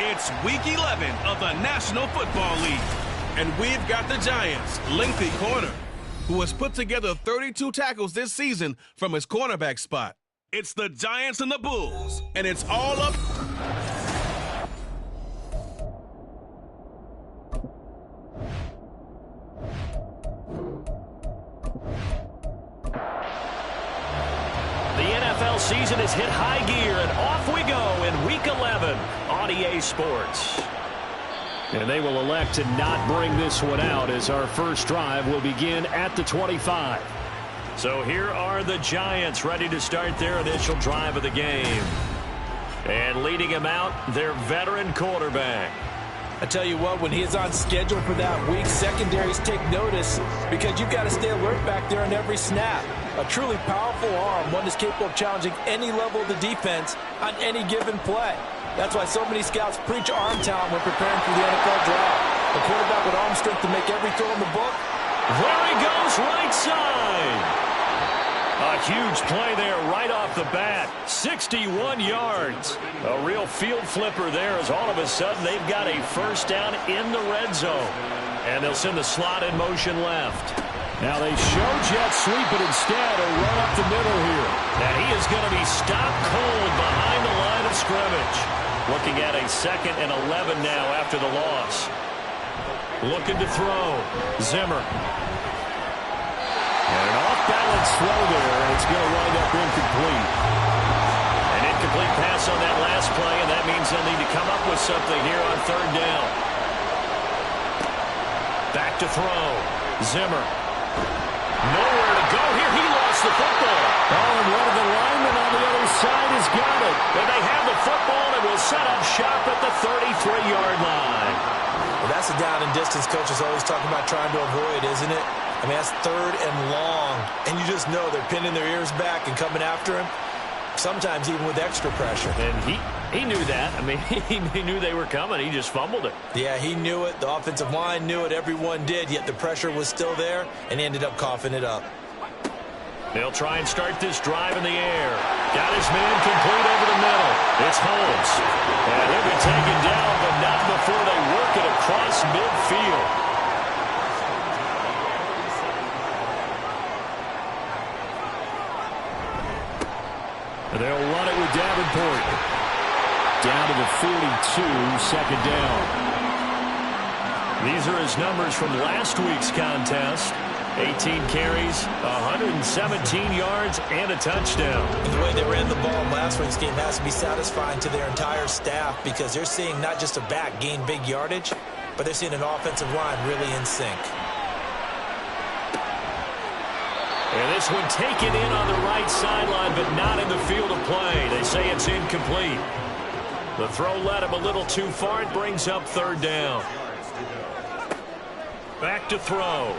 It's Week 11 of the National Football League. And we've got the Giants' lengthy corner, who has put together 32 tackles this season from his cornerback spot. It's the Giants and the Bulls, and it's all up. The NFL season has hit high gear, and off we go in Week 11 on EA Sports. And they will elect to not bring this one out as our first drive will begin at the 25. So here are the Giants ready to start their initial drive of the game. And leading him out, their veteran quarterback. I tell you what, when he is on schedule for that week, secondaries take notice because you've got to stay alert back there on every snap. A truly powerful arm, one that's capable of challenging any level of the defense on any given play. That's why so many scouts preach arm talent when preparing for the NFL draft. A quarterback with arm strength to make every throw in the book. There he goes, right side. A huge play there right off the bat. 61 yards. A real field flipper there as all of a sudden they've got a first down in the red zone. And they'll send the slot in motion left. Now they show jet sweep, but instead a run up the middle here. And he is going to be stopped cold behind the line of scrimmage. Looking at a 2nd and 11 now after the loss. Looking to throw. Zimmer. And an off-balance throw there, and it's going to wind up incomplete. An incomplete pass on that last play, and that means they'll need to come up with something here on 3rd down. Back to throw. Zimmer. Nowhere to go here. He lost the football. Oh, and one of the linemen on the other side has got it. And they have the football and will set up shop at the 33-yard line. Well, that's a down and distance coach is always talking about trying to avoid, isn't it? I mean, that's 3rd and long. And you just know they're pinning their ears back and coming after him, sometimes even with extra pressure. And he knew that. I mean, he knew they were coming. He just fumbled it. Yeah, he knew it. The offensive line knew it. Everyone did, yet the pressure was still there, and he ended up coughing it up. They'll try and start this drive in the air. Got his man complete over the middle. It's Holmes. And he'll be taken down, but not before they work it across midfield. And they'll run it with Davenport. Down to the 42, 2nd down. These are his numbers from last week's contest. 18 carries, 117 yards, and a touchdown. And the way they ran the ball in last week's game has to be satisfying to their entire staff because they're seeing not just a back gain big yardage, but they're seeing an offensive line really in sync. And this one taken in on the right sideline, but not in the field of play. They say it's incomplete. The throw led him a little too far. It brings up 3rd down. Back to throw.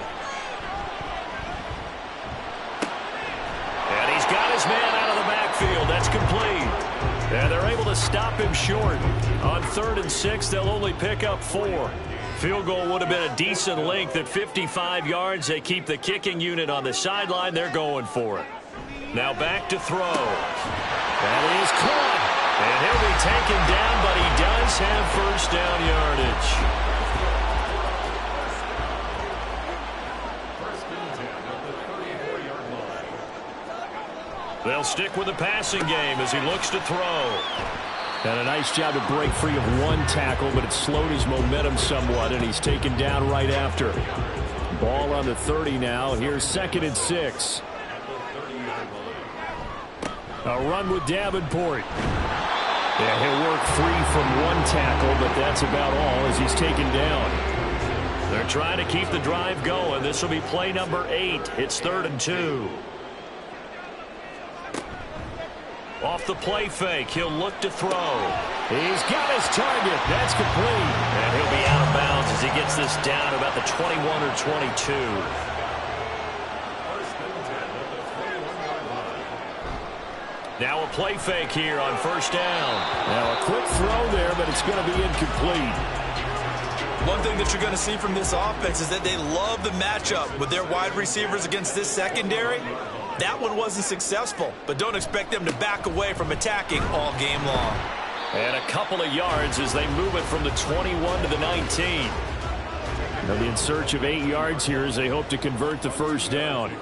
And he's got his man out of the backfield. That's complete. And they're able to stop him short. On 3rd and 6, they'll only pick up 4. Field goal would have been a decent length at 55 yards. They keep the kicking unit on the sideline. They're going for it. Now back to throw. That is caught. And he'll be taken down, but he does have first down yardage. They'll stick with the passing game as he looks to throw. And a nice job to break free of one tackle, but it slowed his momentum somewhat, and he's taken down right after. Ball on the 30 now. Here's 2nd and 6. A run with Davenport. And he'll work free from one tackle, but that's about all as he's taken down. They're trying to keep the drive going. This will be play number 8. It's 3rd and 2. Off the play fake, he'll look to throw. He's got his target. That's complete. And he'll be out of bounds as he gets this down to about the 21 or 22. Now a play fake here on 1st down. Now a quick throw there, but it's going to be incomplete. One thing that you're going to see from this offense is that they love the matchup with their wide receivers against this secondary. That one wasn't successful, but don't expect them to back away from attacking all game long. And a couple of yards as they move it from the 21 to the 19. They'll be in search of 8 yards here as they hope to convert the first down.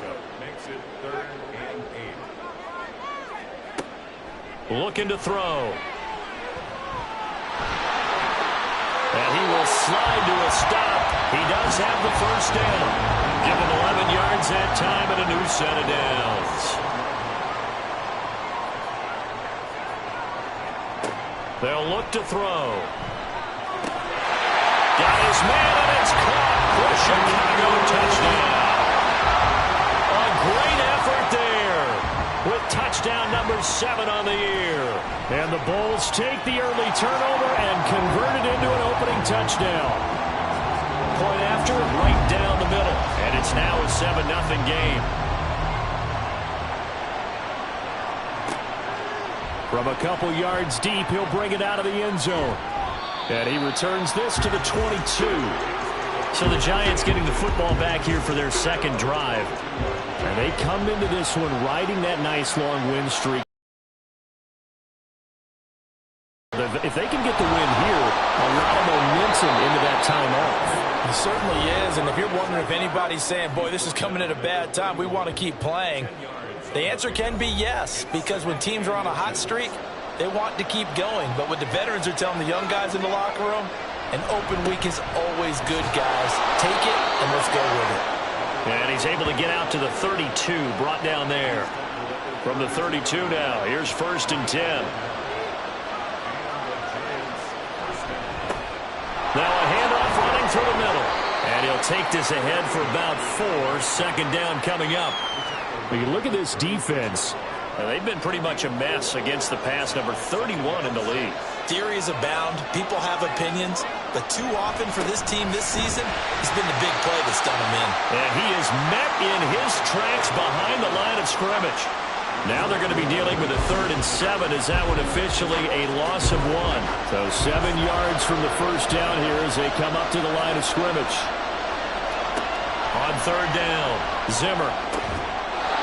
Looking to throw. And he will slide to a stop. He does have the first down. Give him 11 yards that time and a new set of downs. They'll look to throw. Got his man, and it's caught for a Chicago touchdown. A great effort there with touchdown number 7 on the year. And the Bulls take the early turnover and convert it into an opening touchdown. Point after, right down the middle. And it's now a 7-0 game. From a couple yards deep, he'll bring it out of the end zone. And he returns this to the 22. So the Giants getting the football back here for their second drive. And they come into this one riding that nice long win streak. If they can get the win here, a lot of momentum into that time off. It certainly is, and if you're wondering if anybody's saying, boy, this is coming at a bad time, we want to keep playing, the answer can be yes, because when teams are on a hot streak, they want to keep going. But what the veterans are telling the young guys in the locker room, an open week is always good, guys. Take it, and let's go with it. And he's able to get out to the 32, brought down there. From the 32 now, here's 1st and 10. Now a handoff running through the middle. And he'll take this ahead for about 4. Second down coming up. When you look at this defense, they've been pretty much a mess against the pass, number 31 in the league. Theories abound. People have opinions. But too often for this team this season, it's been the big play that's done them in. And he is met in his tracks behind the line of scrimmage. Now they're going to be dealing with a 3rd and 7 as that one officially a loss of 1. So 7 yards from the first down here as they come up to the line of scrimmage. On 3rd down, Zimmer.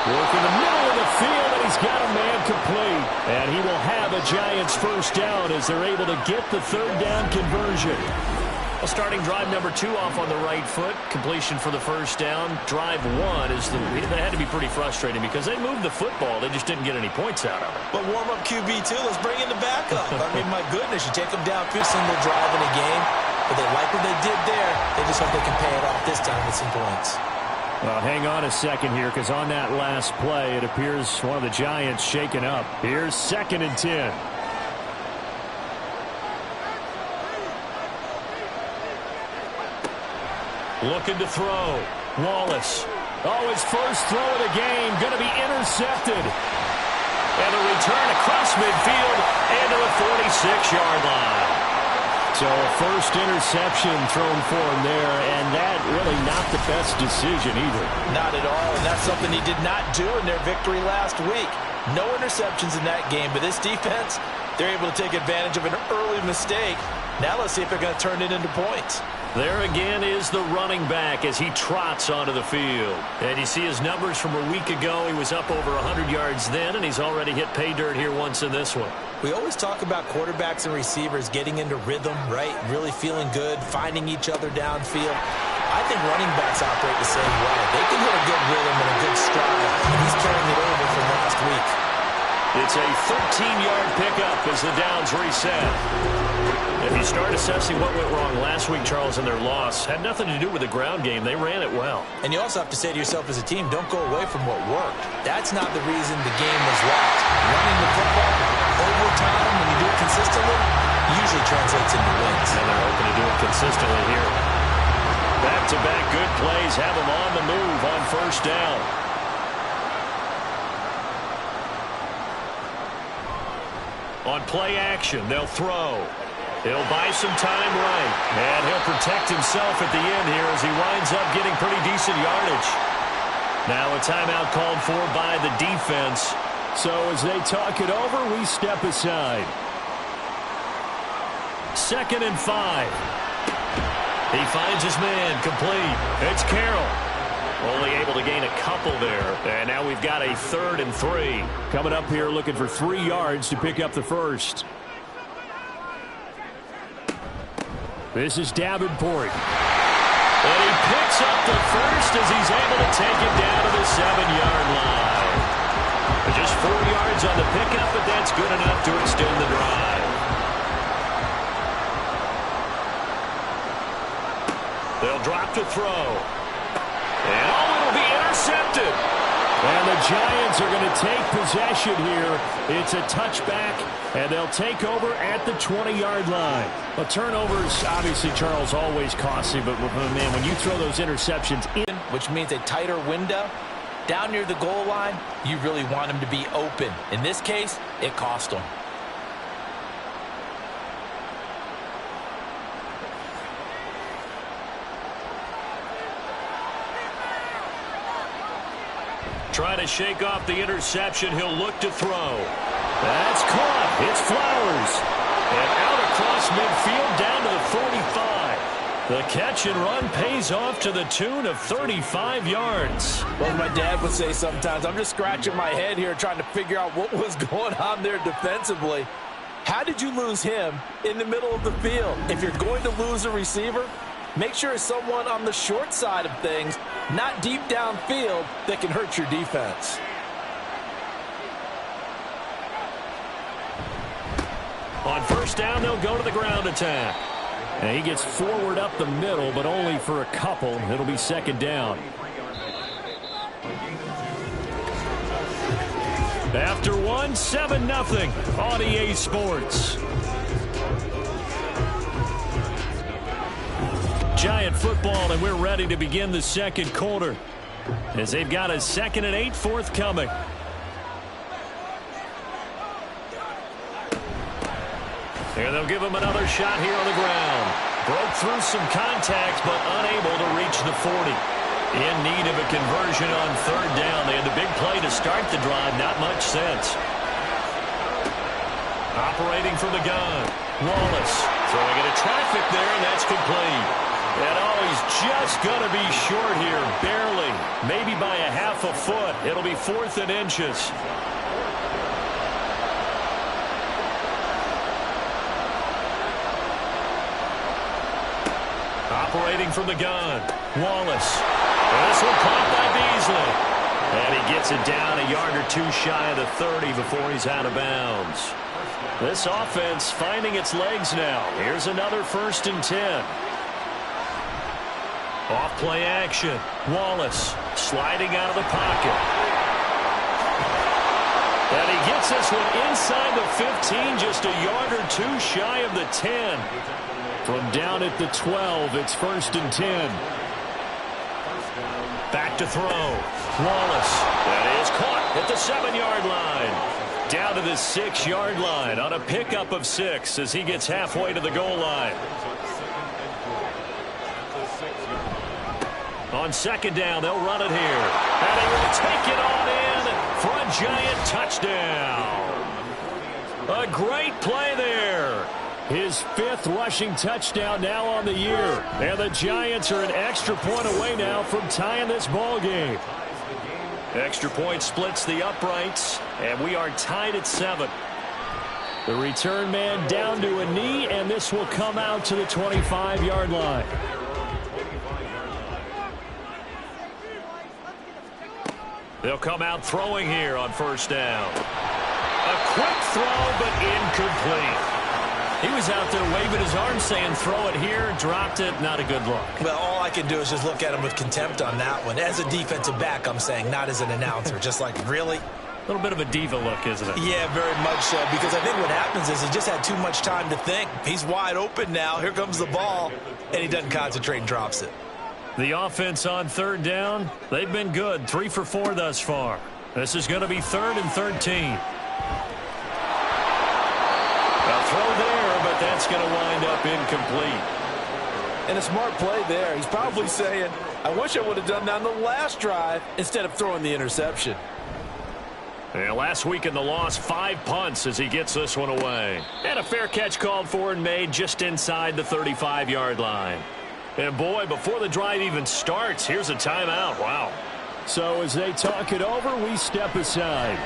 Working the middle of the field, and he's got a man complete. And he will have a Giants first down as they're able to get the 3rd down conversion. Well, starting drive number 2 off on the right foot. Completion for the first down. Drive 1 is that had to be pretty frustrating because they moved the football. They just didn't get any points out of it. But warm-up QB, too. Let's bring in the backup. I mean, my goodness, you take them down for a single drive in a game. But they like what they did there. They just hope they can pay it off this time with some points. Well, hang on a second here, because on that last play, it appears one of the Giants shaken up. Here's 2nd and 10. Looking to throw. Wallace. Oh, his first throw of the game. Going to be intercepted. And a return across midfield and to the 46-yard line. So a first interception thrown for him there, and that really not the best decision either. Not at all, and that's something he did not do in their victory last week. No interceptions in that game, but this defense, they're able to take advantage of an early mistake. Now let's see if they're going to turn it into points. There again is the running back as he trots onto the field. And you see his numbers from a week ago. He was up over 100 yards then, and he's already hit pay dirt here once in this one. We always talk about quarterbacks and receivers getting into rhythm, right? Really feeling good, finding each other downfield. I think running backs operate the same way. They can hit a good rhythm and a good stride, and he's carrying it over from last week. It's a 13-yard pickup as the downs reset. If you start assessing what went wrong last week, Charles, in their loss, had nothing to do with the ground game. They ran it well. And you also have to say to yourself as a team, don't go away from what worked. That's not the reason the game was lost. Running the football over time, when you do it consistently, usually translates into wins. And they're hoping to do it consistently here. Back-to-back good plays have them on the move on first down. On play action, they'll throw. He'll buy some time right. And he'll protect himself at the end here as he winds up getting pretty decent yardage. Now a timeout called for by the defense. So as they talk it over, we step aside. 2nd and 5. He finds his man complete. It's Carroll. Only able to gain a couple there. And now we've got a 3rd and 3. Coming up here looking for 3 yards to pick up the first. This is Davenport. And he picks up the first as he's able to take it down to the 7-yard line. Just 4 yards on the pickup, but that's good enough to extend the drive. They'll drop to throw. And it'll be intercepted. And the Giants are going to take possession here. It's a touchback, and they'll take over at the 20-yard line. A turnover is obviously, Charles, always costly, but man, when you throw those interceptions in, which means a tighter window, down near the goal line, you really want him to be open. In this case, it cost him. Trying to shake off the interception. He'll look to throw. That's caught. It's Flowers. And out across midfield down to the 45. The catch and run pays off to the tune of 35 yards. Well, my dad would say sometimes, I'm just scratching my head here trying to figure out what was going on there defensively. How did you lose him in the middle of the field? If you're going to lose a receiver, make sure it's someone on the short side of things, not deep downfield, that can hurt your defense. On first down, they'll go to the ground attack. And he gets forward up the middle, but only for a couple. It'll be second down. After 7-0 on EA Sports. Giant football, and we're ready to begin the second quarter as they've got a 2nd and 8 forthcoming. And they'll give him another shot here on the ground. Broke through some contacts, but unable to reach the 40. In need of a conversion on third down. They had the big play to start the drive. Not much sense. Operating from the gun. Wallace throwing into traffic there, and that's complete. And he's just going to be short here, barely. Maybe by a half a foot. It'll be 4th and inches. Operating from the gun. Wallace. This one caught by Beasley. And he gets it down a yard or two shy of the 30 before he's out of bounds. This offense finding its legs now. Here's another 1st and 10. Off play action. Wallace sliding out of the pocket. And he gets this one inside the 15, just a yard or two shy of the 10. From down at the 12, it's 1st and 10. Back to throw. Wallace. That is caught at the 7-yard line. Down to the 6-yard line on a pickup of 6 as he gets halfway to the goal line. On second down, they'll run it here. And he will take it on in for a Giant touchdown. A great play there. His 5th rushing touchdown now on the year. And the Giants are an extra point away now from tying this ball game. Extra point splits the uprights, and we are tied at 7. The return man down to a knee, and this will come out to the 25-yard line. They'll come out throwing here on first down. A quick throw, but incomplete. He was out there waving his arm saying, throw it here, dropped it, not a good look. Well, all I can do is just look at him with contempt on that one. As a defensive back, I'm saying, not as an announcer. Just like, really? A little bit of a diva look, isn't it? Yeah, very much so, because I think what happens is he just had too much time to think. He's wide open now. Here comes the ball, and he doesn't concentrate and drops it. The offense on third down, they've been good. 3 for 4 thus far. This is going to be 3rd and 13. A throw there, but that's going to wind up incomplete. And a smart play there. He's probably saying, I wish I would have done that on the last drive instead of throwing the interception. Yeah, last week in the loss, 5 punts as he gets this one away. And a fair catch called for and made just inside the 35-yard line. And boy, before the drive even starts, here's a timeout. Wow. So as they talk it over, we step aside.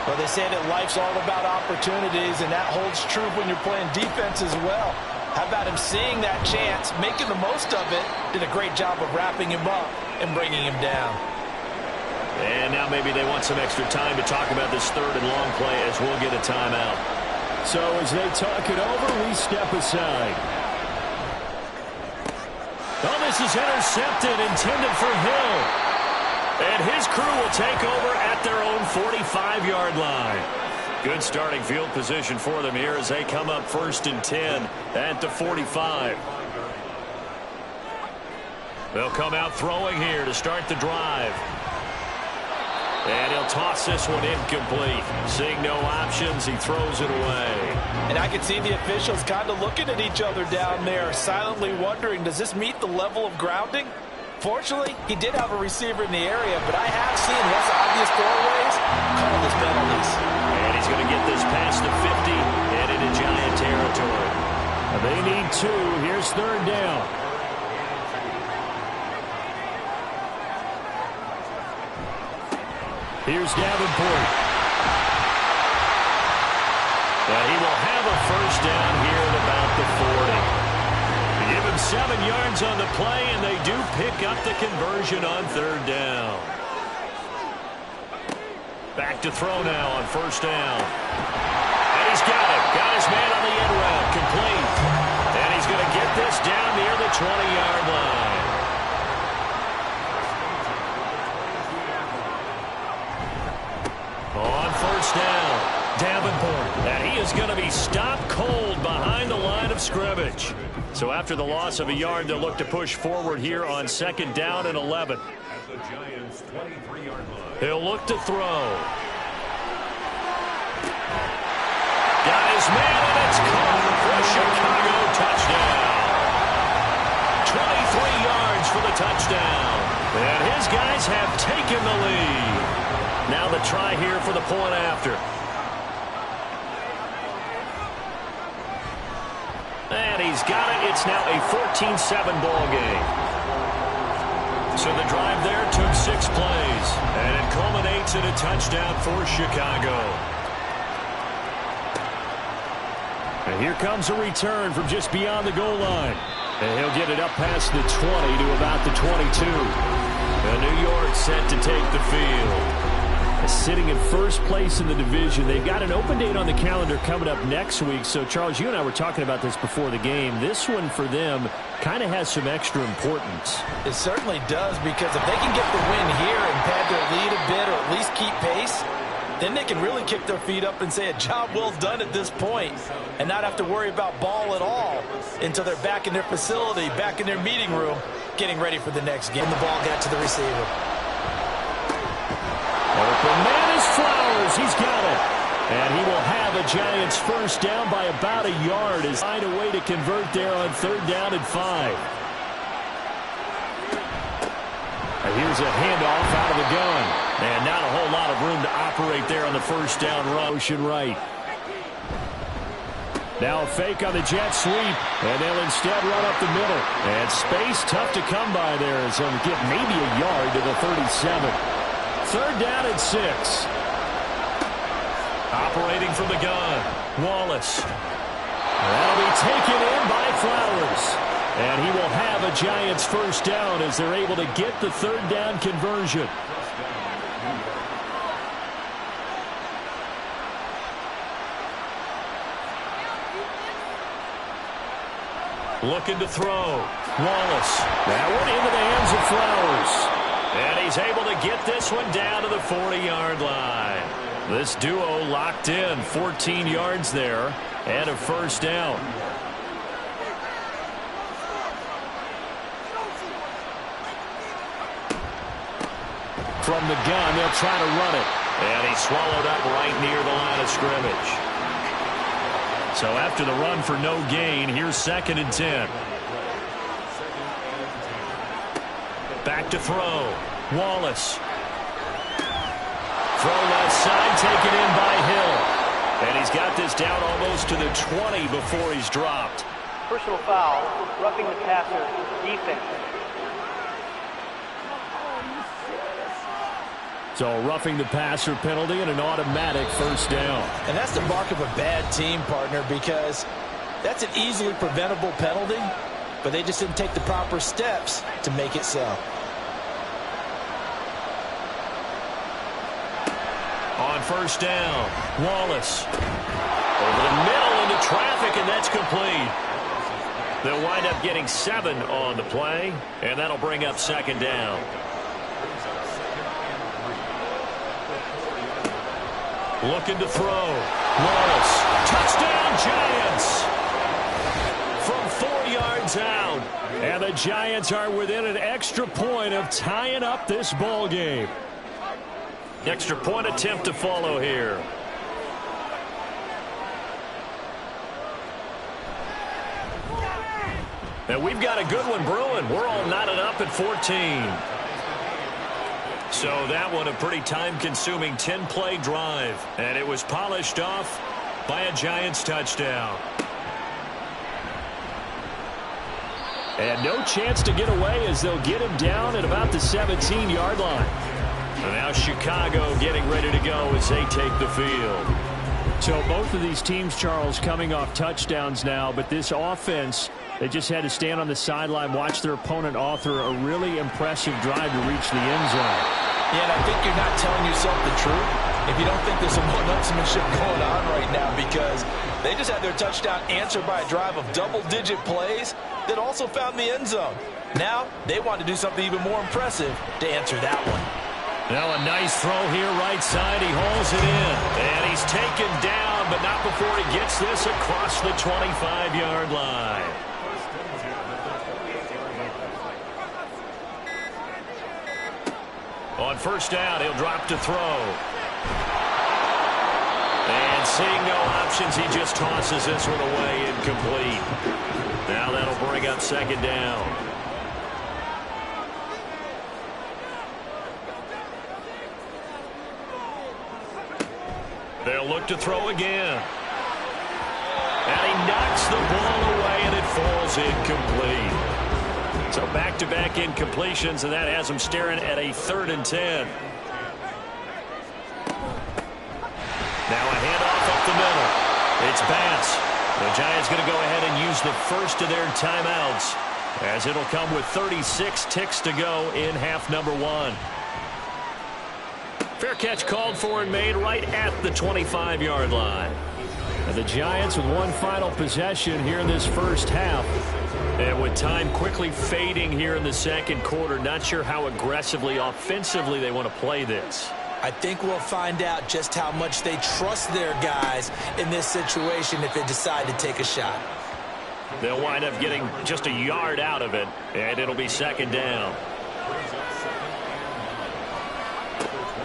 Well, they say that life's all about opportunities, and that holds true when you're playing defense as well. How about him seeing that chance, making the most of it, did a great job of wrapping him up and bringing him down. And now maybe they want some extra time to talk about this third and long play as we'll get a timeout. So as they talk it over, we step aside. Oh, this is intercepted, intended for Hill. And his crew will take over at their own 45-yard line. Good starting field position for them here as they come up 1st and 10 at the 45. They'll come out throwing here to start the drive. And he'll toss this one incomplete. Seeing no options, he throws it away. And I can see the officials kind of looking at each other down there, silently wondering, does this meet the level of grounding? Fortunately, he did have a receiver in the area, but I have seen less obvious throwaways call this penalties. And he's going to get this past the 50 and into Giant territory. They need 2. Here's 3rd down. Here's Davenport. And he will have a 1st down here at about the 40. Give him 7 yards on the play, and they do pick up the conversion on 3rd down. Back to throw now on 1st down. And he's got it. Got his man on the end route. Complete. And he's going to get this down near the 20-yard line. On 1st down, Davenport. And he is going to be stopped cold behind the line of scrimmage. So after the loss of a yard, they'll look to push forward here on 2nd down and 11. He'll look to throw. Got his man, and it's caught for a Chicago touchdown. 23 yards for the touchdown. And his guys have taken the lead. Now the try here for the point after. And he's got it. It's now a 14-7 ball game. So the drive there took 6 plays. And it culminates in a touchdown for Chicago. And here comes a return from just beyond the goal line. And he'll get it up past the 20 to about the 22. And New York set to take the field. Sitting in 1st place in the division. They've got an open date on the calendar coming up next week. So, Charles, you and I were talking about this before the game. This one for them kind of has some extra importance. It certainly does, because if they can get the win here and pad their lead a bit or at least keep pace, then they can really kick their feet up and say a job well done at this point and not have to worry about ball at all until they're back in their facility, back in their meeting room, getting ready for the next game. The ball got to the receiver. Open man is Flowers. He's got it. And he will have a Giants 1st down by about a yard as find a way to convert there on 3rd down and 5. And here's a handoff out of the gun. And not a whole lot of room to operate there on the 1st down run. Motion right. Now a fake on the jet sweep. And they'll instead run up the middle. And space tough to come by there as they'll get maybe a yard to the 37. 3rd down and 6. Operating from the gun, Wallace. That'll be taken in by Flowers. And he will have a Giants 1st down as they're able to get the 3rd down conversion. Looking to throw. Wallace. That one into the hands of Flowers. And he's able to get this one down to the 40-yard line. This duo locked in, 14 yards there, and a 1st down. From the gun, they'll try to run it. And he's swallowed up right near the line of scrimmage. So after the run for no gain, here's 2nd and 10. Back to throw. Wallace. Throw left side, taken in by Hill. And he's got this down almost to the 20 before he's dropped. Personal foul, roughing the passer, defense. So roughing the passer penalty and an automatic first down. And that's the mark of a bad team, partner, because that's an easily preventable penalty, but they just didn't take the proper steps to make it so. On first down, Wallace. Over the middle into traffic, and that's complete. They'll wind up getting 7 on the play, and that'll bring up second down. Looking to throw. Wallace. Touchdown, Giants! From 4 yards out. And the Giants are within an extra point of tying up this ball game. Extra point attempt to follow here. And we've got a good one brewing. We're all knotted up at 14. So that one a pretty time-consuming 10-play drive. And it was polished off by a Giants touchdown. And no chance to get away as they'll get him down at about the 17-yard line. And now Chicago getting ready to go as they take the field. So both of these teams, Charles, coming off touchdowns now, but this offense, they just had to stand on the sideline, watch their opponent author a really impressive drive to reach the end zone. Yeah, and I think you're not telling yourself the truth if you don't think there's some one-upsmanship going on right now, because they just had their touchdown answered by a drive of double-digit plays that also found the end zone. Now they want to do something even more impressive to answer that one. Now a nice throw here right side. He hauls it in. And he's taken down, but not before he gets this across the 25-yard line. On first down, he'll drop to throw. And seeing no options, he just tosses this one away incomplete. Now that'll bring up second down. They'll look to throw again. And he knocks the ball away, and it falls incomplete. So back-to-back incompletions, and that has him staring at a 3rd and 10. Now a handoff up the middle. It's Bass. The Giants going to go ahead and use the first of their timeouts, as it'll come with 36 ticks to go in half number 1. Fair catch called for and made right at the 25-yard line. And the Giants with one final possession here in this first half. And with time quickly fading here in the second quarter, not sure how aggressively, offensively they want to play this. I think we'll find out just how much they trust their guys in this situation if they decide to take a shot. They'll wind up getting just a yard out of it, and it'll be second down.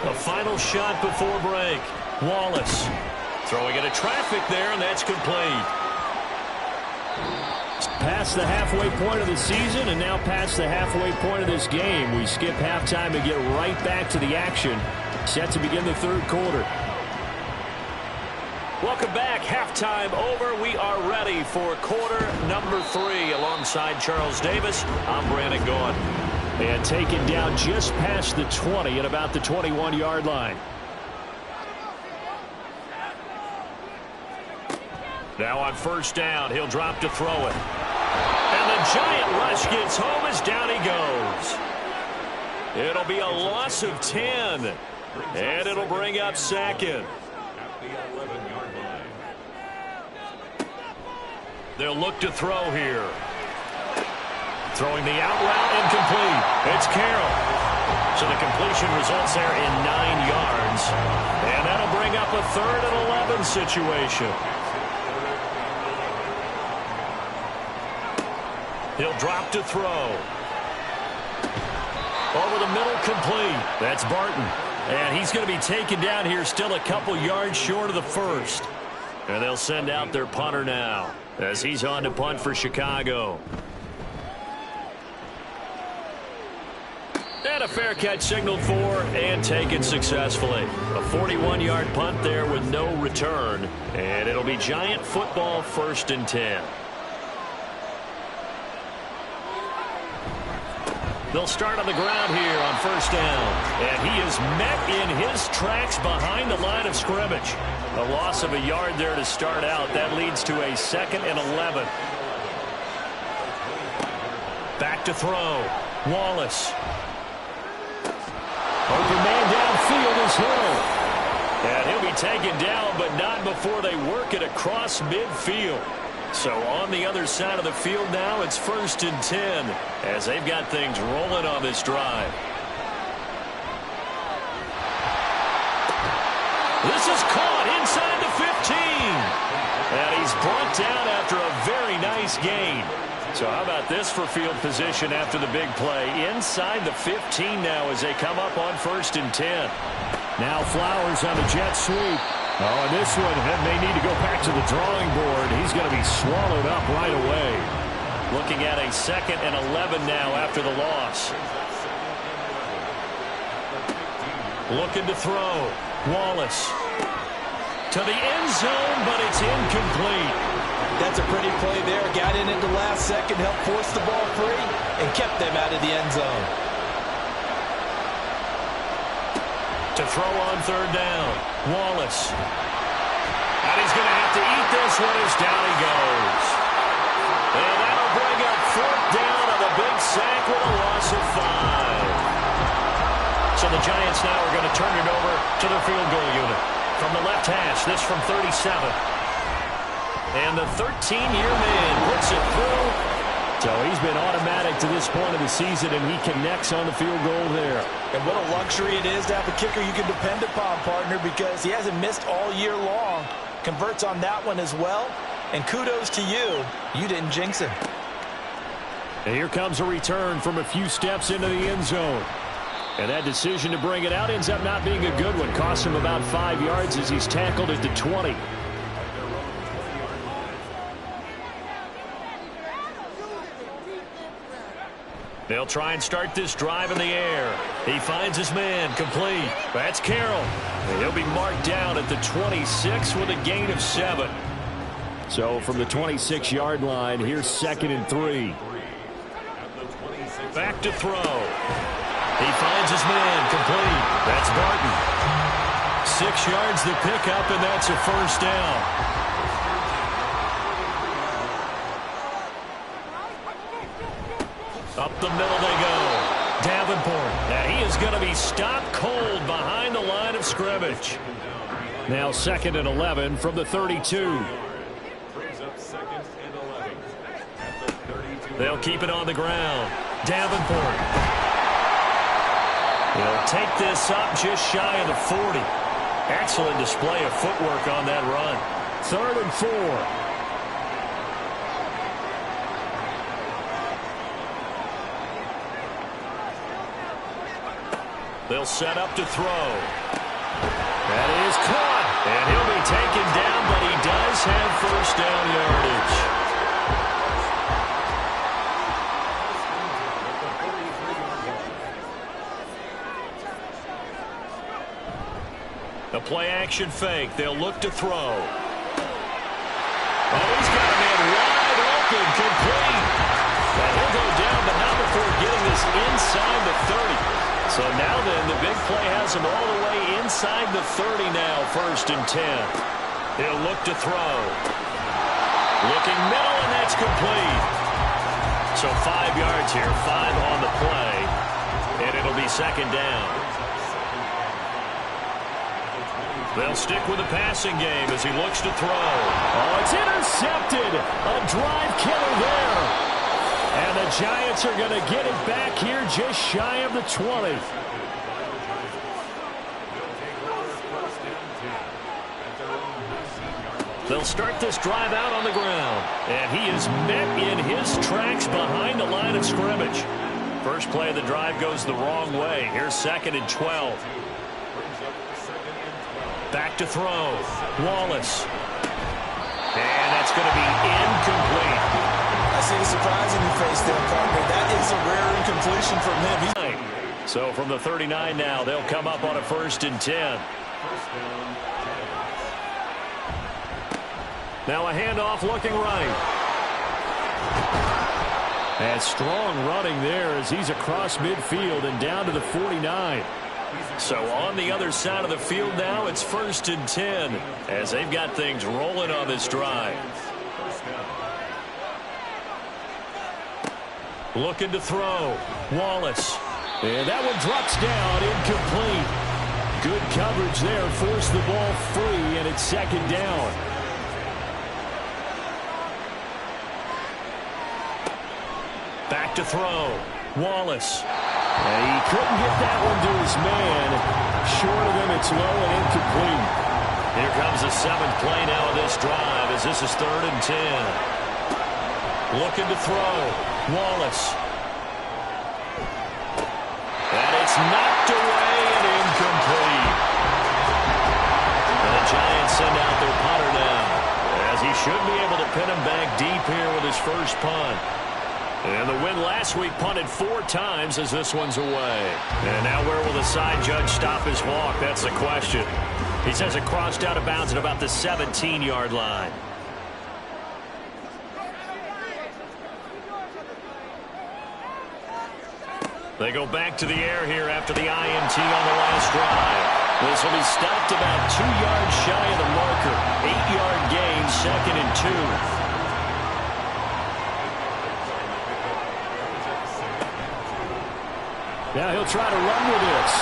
A final shot before break. Wallace throwing into traffic there, and that's complete. Past the halfway point of the season and now past the halfway point of this game. We skip halftime and get right back to the action. Set to begin the third quarter. Welcome back. Halftime over. We are ready for quarter number 3 alongside Charles Davis. I'm Brandon Gaudin. And taken down just past the 20 at about the 21-yard line. Now on first down, he'll drop to throw it. And the Giant rush gets home as down he goes. It'll be a loss of 10. And it'll bring up second. They'll look to throw here. Throwing the out route, incomplete. It's Carroll. So the completion results there in 9 yards. And that'll bring up a 3rd and 11 situation. He'll drop to throw. Over the middle, complete. That's Barton. And he's going to be taken down here still a couple yards short of the first. And they'll send out their punter now as he's on to punt for Chicago. And a fair catch signaled for and taken successfully. A 41-yard punt there with no return. And it'll be Giant football 1st and 10. They'll start on the ground here on first down. And he is met in his tracks behind the line of scrimmage. A loss of a yard there to start out. That leads to a 2nd and 11. Back to throw. Wallace. Open man downfield is Hill. And he'll be taken down, but not before they work it across midfield. So on the other side of the field now, it's 1st and 10 as they've got things rolling on this drive. This is caught inside the 15. And he's brought down after a very nice gain. So how about this for field position after the big play? Inside the 15 now as they come up on 1st and 10. Now Flowers on the jet sweep. Oh, and this one may need to go back to the drawing board. He's going to be swallowed up right away. Looking at a 2nd and 11 now after the loss. Looking to throw. Wallace. To the end zone, but it's incomplete. That's a pretty play there. Got in at the last second, helped force the ball free, and kept them out of the end zone. To throw on 3rd down. Wallace. And he's going to have to eat this one as down he goes. And that'll bring up 4th down on the big sack with a loss of 5. So the Giants now are going to turn it over to their field goal unit. From the left hash, this from 37. And the 13-year man puts it through. So he's been automatic to this point of the season, and he connects on the field goal there. And what a luxury it is to have a kicker you can depend upon, partner, because he hasn't missed all year long. Converts on that one as well. And kudos to you. You didn't jinx him. And here comes a return from a few steps into the end zone. And that decision to bring it out ends up not being a good one. Cost him about 5 yards as he's tackled at the 20. They'll try and start this drive in the air. He finds his man, complete. That's Carroll. And he'll be marked down at the 26 with a gain of 7. So from the 26-yard line, here's 2nd and 3. Back to throw. He finds his man, complete. That's Barton. 6 yards the pickup, and that's a 1st down. Up the middle they go. Davenport. And he is going to be stopped cold behind the line of scrimmage. Now 2nd and 11 from the 32. They'll keep it on the ground. Davenport. He'll take this up just shy of the 40. Excellent display of footwork on that run. 3rd and 4. They'll set up to throw. That is caught. And he'll be taken down, but he does have 1st down yardage. The play-action fake. They'll look to throw. Oh, he's got a man wide open, complete. And he'll go down, but not before getting this inside the 30. So now then, the big play has him all the way inside the 30 now, 1st and 10. He'll look to throw. Looking middle, and that's complete. So 5 yards here, 5 on the play, and it'll be 2nd down. They'll stick with the passing game as he looks to throw. Oh, it's intercepted. A drive killer there. And the Giants are going to get it back here just shy of the 20. They'll start this drive out on the ground. And he is met in his tracks behind the line of scrimmage. First play of the drive goes the wrong way. Here's 2nd and 12. Back to throw. Wallace. And that's going to be incomplete. I see the surprise in your face there, partner. That is a rare incompletion from him. So from the 39 now, they'll come up on a 1st and 10. Now a handoff looking right. And strong running there as he's across midfield and down to the 49. So on the other side of the field now, it's 1st and 10 as they've got things rolling on this drive. Looking to throw. Wallace. And that one drops down, incomplete. Good coverage there, forced the ball free, and it's 2nd down. Back to throw. Wallace. And he couldn't get that one to his man. Short of him, it's low and incomplete. Here comes the 7th play now of this drive as this is 3rd and 10. Looking to throw. Wallace. And it's knocked away and incomplete. And the Giants send out their punter now, as he should be able to pin him back deep here with his first punt. And the win last week punted 4 times as this one's away. And now where will the side judge stop his walk? That's the question. He says it crossed out of bounds at about the 17-yard line. They go back to the air here after the INT on the last drive. This will be stopped about 2 yards shy of the marker. 8-yard gain, 2nd and 2. Now he'll try to run with this.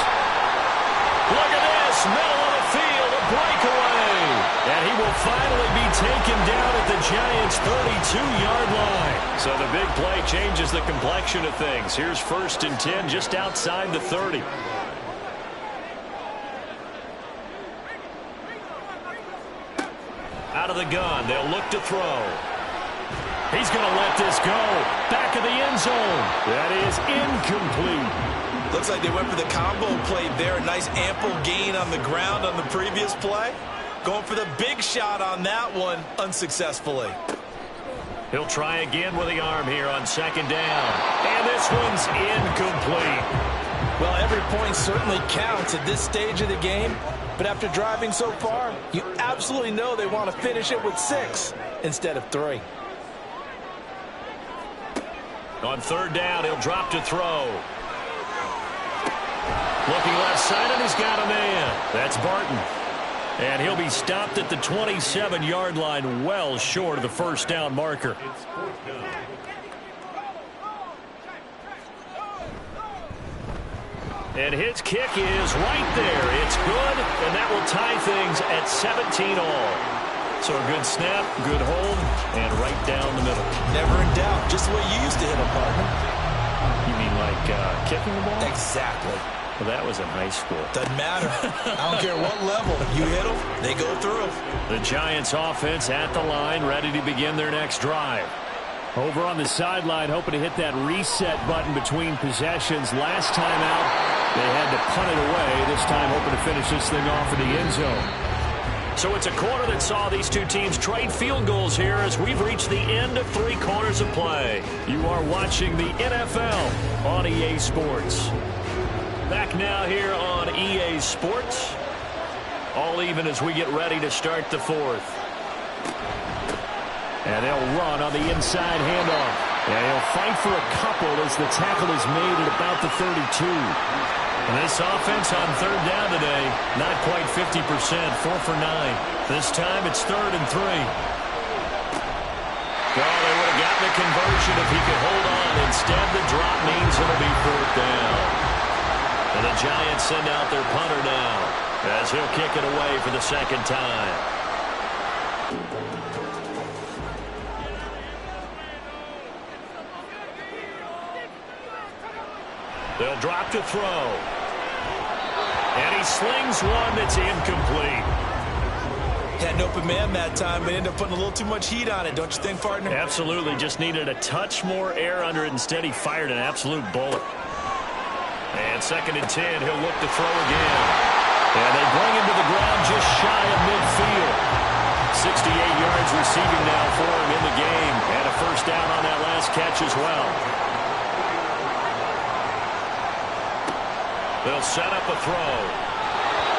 Look at this, middle of the field, a breakaway. And he will finally be taken down at the Giants' 32-yard line. So the big play changes the complexion of things. Here's 1st and 10 just outside the 30. Out of the gun, they'll look to throw. He's going to let this go. Back of the end zone. That is incomplete. Looks like they went for the combo play there. A nice ample gain on the ground on the previous play. Going for the big shot on that one unsuccessfully. He'll try again with the arm here on 2nd down. And this one's incomplete. Well, every point certainly counts at this stage of the game. But after driving so far, you absolutely know they want to finish it with 6 instead of 3. On 3rd down, he'll drop to throw. Looking left side, and he's got a man. That's Barton. And he'll be stopped at the 27-yard line, well short of the 1st down marker. And his kick is right there. It's good, and that will tie things at 17 all. So a good snap, good hold, and right down the middle. Never in doubt. Just the way you used to hit them, partner. You mean like kicking the ball? Exactly. Well, that was in high school. Doesn't matter. I don't care what level. You hit them, they go through. The Giants offense at the line, ready to begin their next drive. Over on the sideline, hoping to hit that reset button between possessions. Last time out, they had to punt it away. This time, hoping to finish this thing off in the end zone. So it's a quarter that saw these two teams trade field goals here as we've reached the end of 3 quarters of play. You are watching the NFL on EA Sports. Back now here on EA Sports. All even as we get ready to start the 4th. And they'll run on the inside handoff. And he'll fight for a couple as the tackle is made at about the 32. And this offense on 3rd down today, not quite 50%, 4 for 9. This time it's 3rd and 3. Well, they would have gotten the conversion if he could hold on. Instead, the drop means it'll be 4th down. And the Giants send out their punter now as he'll kick it away for the 2nd time. They'll drop to throw. And he slings one that's incomplete. Had an open man that time, but ended up putting a little too much heat on it, don't you think, partner? Absolutely. Just needed a touch more air under it. Instead, he fired an absolute bullet. And 2nd and 10, he'll look to throw again. And they bring him to the ground just shy of midfield. 68 yards receiving now for him in the game. And a 1st down on that last catch as well. They'll set up a throw.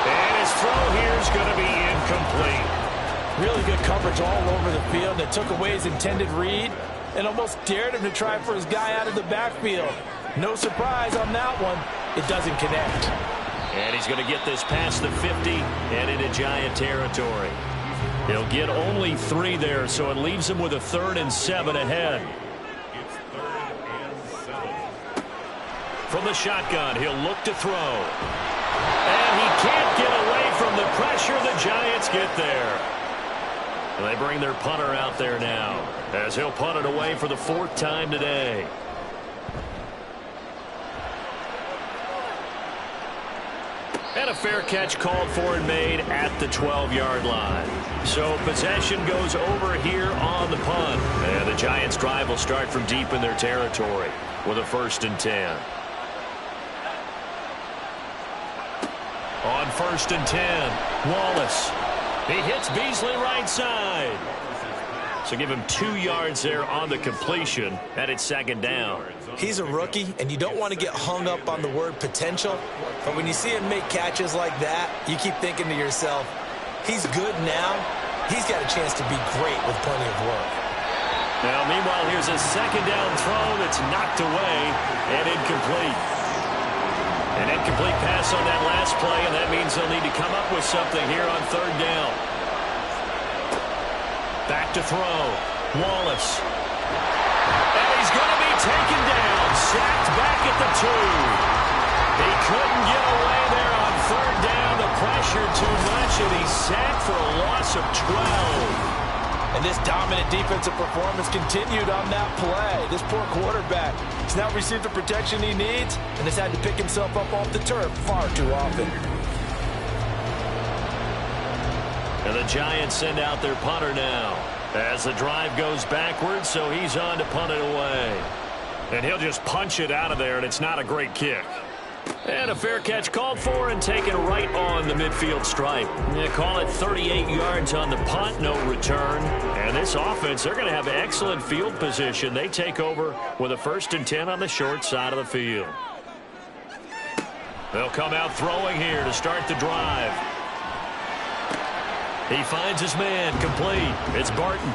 And his throw here is going to be incomplete. Really good coverage all over the field. It took away his intended read. and almost dared him to try for his guy out of the backfield. No surprise on that one. It doesn't connect. And he's going to get this past the 50 and into Giant territory. He'll get only 3 there, so it leaves him with a 3rd and 7 ahead. From the shotgun, he'll look to throw. And he can't get away from the pressure. The Giants get there. And they bring their punter out there now, as he'll punt it away for the 4th time today. And a fair catch called for and made at the 12-yard line. So possession goes over here on the punt. And the Giants' drive will start from deep in their territory with a 1st and 10. On 1st and 10, Wallace. He hits Beasley right side. So give him 2 yards there on the completion, and it's 2nd down. He's a rookie, and you don't want to get hung up on the word potential. But when you see him make catches like that, you keep thinking to yourself, he's good now. He's got a chance to be great with plenty of work. Now, meanwhile, here's a 2nd down throw that's knocked away and incomplete. An incomplete pass on that last play, and that means they'll need to come up with something here on 3rd down. Back to throw. Wallace. And he's going to be taken down. Sacked back at the 2. He couldn't get away there on 3rd down. The pressure too much, and he's sacked for a loss of 12. And this dominant defensive performance continued on that play. This poor quarterback has now received the protection he needs and has had to pick himself up off the turf far too often. And the Giants send out their punter now as the drive goes backwards, so he's on to punt it away. And he'll just punch it out of there, and it's not a great kick. And a fair catch called for and taken right on the midfield stripe. They call it 38 yards on the punt, no return. And this offense, they're going to have excellent field position. They take over with a 1st and 10 on the short side of the field. They'll come out throwing here to start the drive. He finds his man, complete. It's Barton.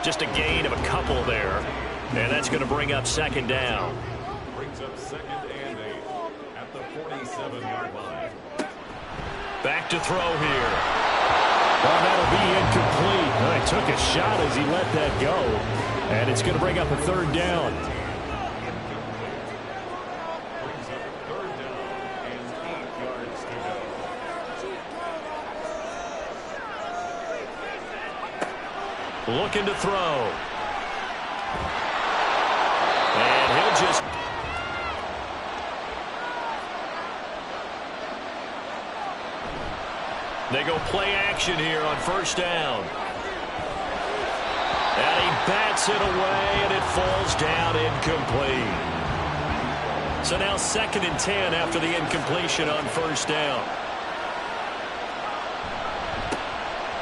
Just a gain of a couple there. And that's going to bring up 2nd down. Brings up 2nd and 8 at the 47-yard line. Back to throw here. Well, that'll be incomplete. Well, he took a shot as he let that go. And it's going to bring up a 3rd down. Brings up 3rd down and 8 yards to go. Looking to throw. And he'll just... They go play action here on 1st down. And he bats it away, and it falls down incomplete. So now 2nd and 10 after the incompletion on 1st down.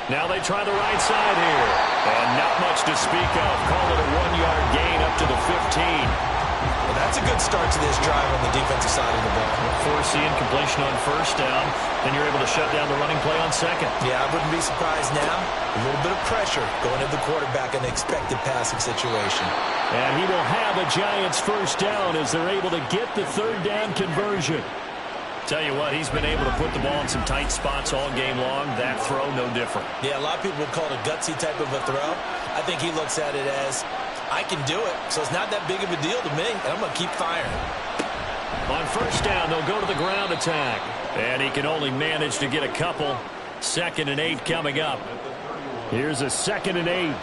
Now they try the right side here. And not much to speak of. Call it a 1-yard gain up to the 15. Well, that's a good start to this drive on the defensive side of the ball. Force the incompletion on 1st down. Then you're able to shut down the running play on 2nd. Yeah, I wouldn't be surprised now. A little bit of pressure going to the quarterback in an expected passing situation. And he will have a Giants 1st down as they're able to get the 3rd down conversion. Tell you what, he's been able to put the ball in some tight spots all game long. That throw, no different. Yeah, a lot of people would call it a gutsy type of a throw. I think he looks at it as, I can do it, so it's not that big of a deal to me, and I'm going to keep firing. On 1st down, they'll go to the ground attack. And he can only manage to get a couple. 2nd and 8 coming up. Here's a 2nd and 8.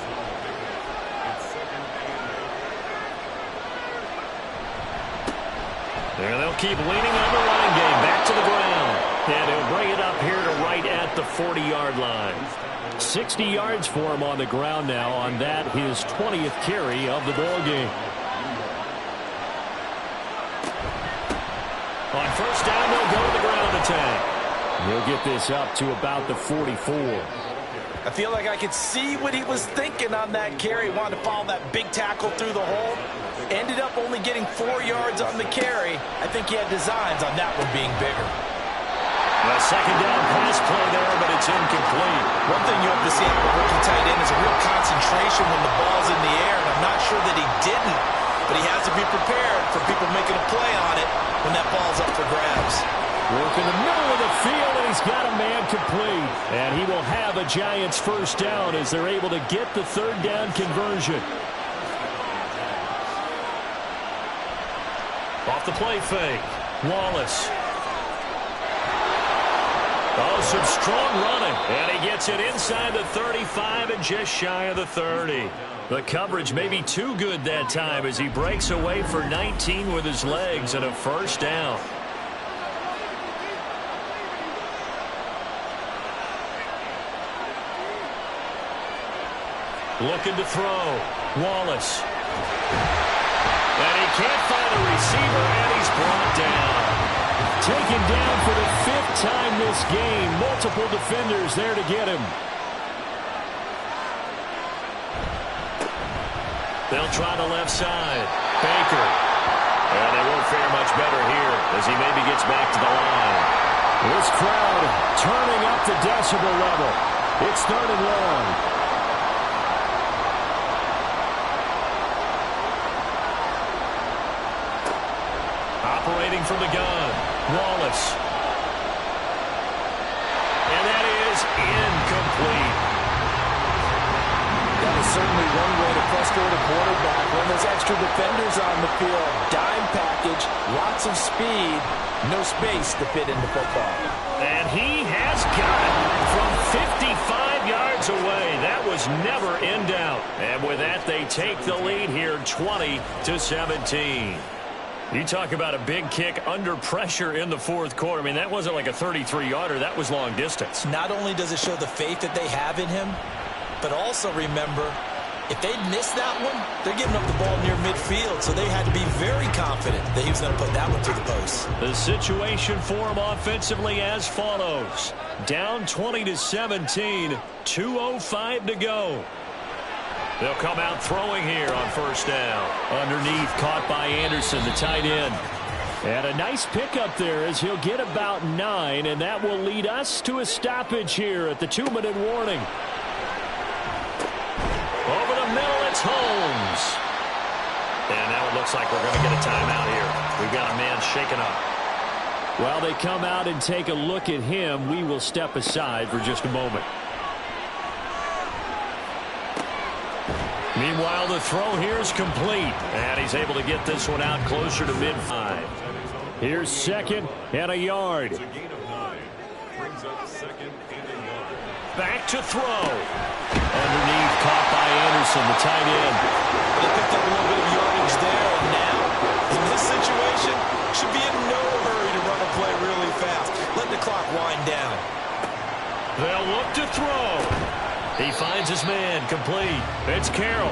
There they'll keep leaning on the running game. Back to the ground. And he'll bring it up here to right at the 40-yard line. 60 yards for him on the ground now on that, his 20th carry of the ball game. On 1st down, they'll go to the ground attack. He'll get this up to about the 44. I feel like I could see what he was thinking on that carry. Wanted to follow that big tackle through the hole. Ended up only getting 4 yards on the carry. I think he had designs on that one being bigger. A 2nd down pass play there, but it It's incomplete. One thing you hope to see out of a rookie tight end is a real concentration when the ball's in the air, and I'm not sure that he didn't, but he has to be prepared for people making a play on it when that ball's up for grabs. Work in the middle of the field, and he's got a man complete. And he will have a Giants first down as they're able to get the third down conversion. Off the play fake, Wallace. Oh, some strong running. And he gets it inside the 35 and just shy of the 30. The coverage may be too good that time as he breaks away for 19 with his legs and a first down. Looking to throw. Wallace. And he can't find a receiver, and he's brought down. Taken down for the 5th time this game. Multiple defenders there to get him. They'll try the left side. Baker. And they won't fare much better here as he maybe gets back to the line. This crowd turning up the decibel level. It's 3rd and long. Operating from the gun, Wallace. And that is incomplete. That is certainly one way to frustrate a quarterback when there's extra defenders on the field. Dime package, lots of speed, no space to fit into football. And he has got it from 55 yards away. That was never in doubt. And with that, they take the lead here 20-17. You talk about a big kick under pressure in the 4th quarter. I mean, that wasn't like a 33-yarder. That was long distance. Not only does it show the faith that they have in him, but also remember, if they'd missed that one, they're giving up the ball near midfield, so they had to be very confident that he was going to put that one through the post. The situation for him offensively as follows. Down 20-17, 2:05 to go. They'll come out throwing here on first down. Underneath, caught by Anderson, the tight end. And a nice pickup there as he'll get about 9, and that will lead us to a stoppage here at the 2-minute warning. Over the middle, it's Holmes. And now it looks like we're going to get a timeout here. We've got a man shaken up. While they come out and take a look at him, we will step aside for just a moment. Meanwhile, the throw here is complete, and he's able to get this one out closer to mid-5. Here's 2nd and a yard. Brings up 2nd and a yard. Back to throw. Underneath, caught by Anderson, the tight end. They picked up a little bit of yardage there, and now, in this situation, should be in no hurry to run a play really fast. Let the clock wind down. They'll look to throw. He finds his man, complete. It's Carroll.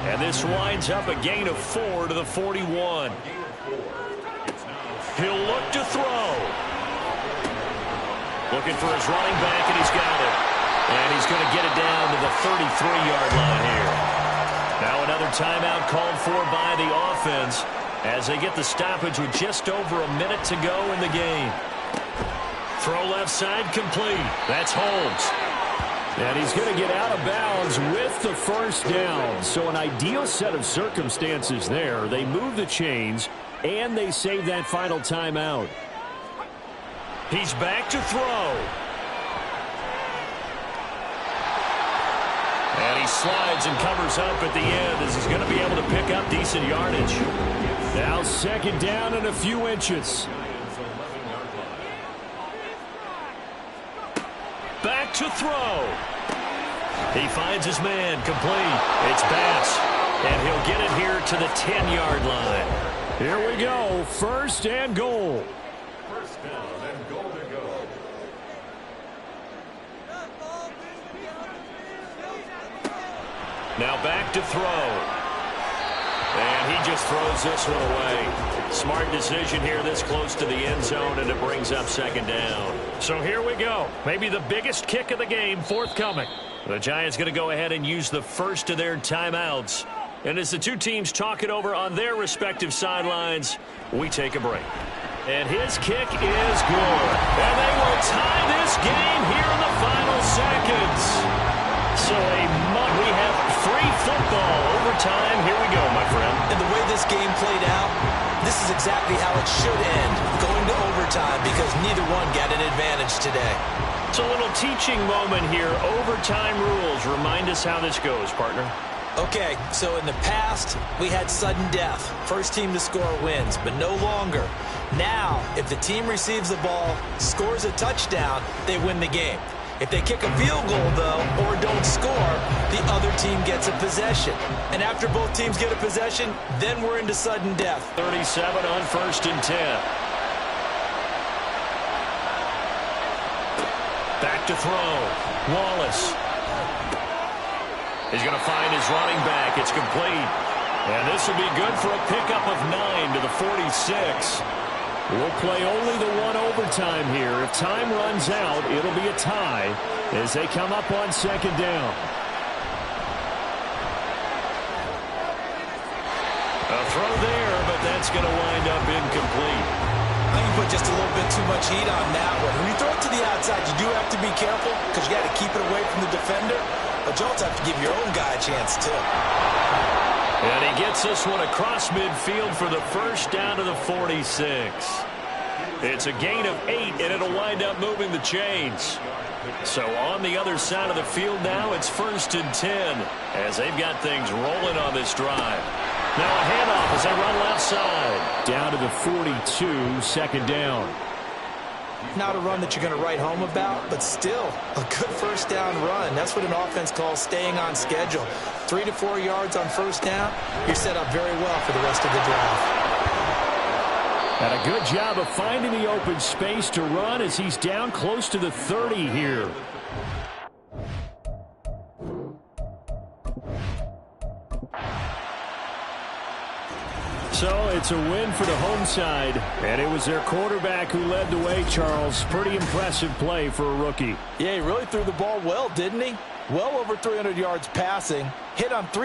And this winds up a gain of 4 to the 41. He'll look to throw. Looking for his running back, and he's got it. And he's going to get it down to the 33-yard line here. Now another timeout called for by the offense as they get the stoppage with just over a minute to go in the game. Throw left side, complete. That's Holmes. And he's going to get out of bounds with the first down. So an ideal set of circumstances there. They move the chains, and they save that final timeout. He's back to throw. And he slides and covers up at the end as he's going to be able to pick up decent yardage. Now 2nd down and a few inches. Back to throw. He finds his man, complete. It's Bass, and he'll get it here to the 10-yard line. Here we go, 1st and goal. First down and goal to go. Now back to throw. And he just throws this one away. Smart decision here this close to the end zone, and it brings up 2nd down. So here we go. Maybe the biggest kick of the game forthcoming. The Giants going to go ahead and use the first of their timeouts. And as the two teams talk it over on their respective sidelines, we take a break. And his kick is good. And they will tie this game here in the final. seconds. So we have free football overtime. Here we go, my friend. And the way this game played out, this is exactly how it should end, going to overtime, because neither one got an advantage today. It's a little teaching moment here. Overtime rules. Remind us how this goes, partner. Okay, so in the past, we had sudden death. First team to score wins, but no longer. Now, if the team receives the ball, scores a touchdown, they win the game. If they kick a field goal, though, or don't score, the other team gets a possession. And after both teams get a possession, then we're into sudden death. 37 on 1st and 10. Back to throw. Wallace. He's going to find his running back. It's complete. And this will be good for a pickup of 9 to the 46. We'll play only the one overtime here. If time runs out, it'll be a tie as they come up on 2nd down. A throw there, but that's going to wind up incomplete. I think you put just a little bit too much heat on that one. When you throw it to the outside, you do have to be careful because you got to keep it away from the defender. But you also have to give your own guy a chance, too. And he gets this one across midfield for the first down to the 46. It's a gain of 8, and it'll wind up moving the chains. So on the other side of the field now, it's 1st and 10 as they've got things rolling on this drive. Now a handoff as they run left side. Down to the 42, 2nd down. Not a run that you're going to write home about, but still a good first down run. That's what an offense calls staying on schedule. 3 to 4 yards on first down, you're set up very well for the rest of the drive. And a good job of finding the open space to run as he's down close to the 30 here. So it's a win for the home side, and it was their quarterback who led the way, Charles. Pretty impressive play for a rookie. Yeah, he really threw the ball well, didn't he? Well over 300 yards passing, hit on 3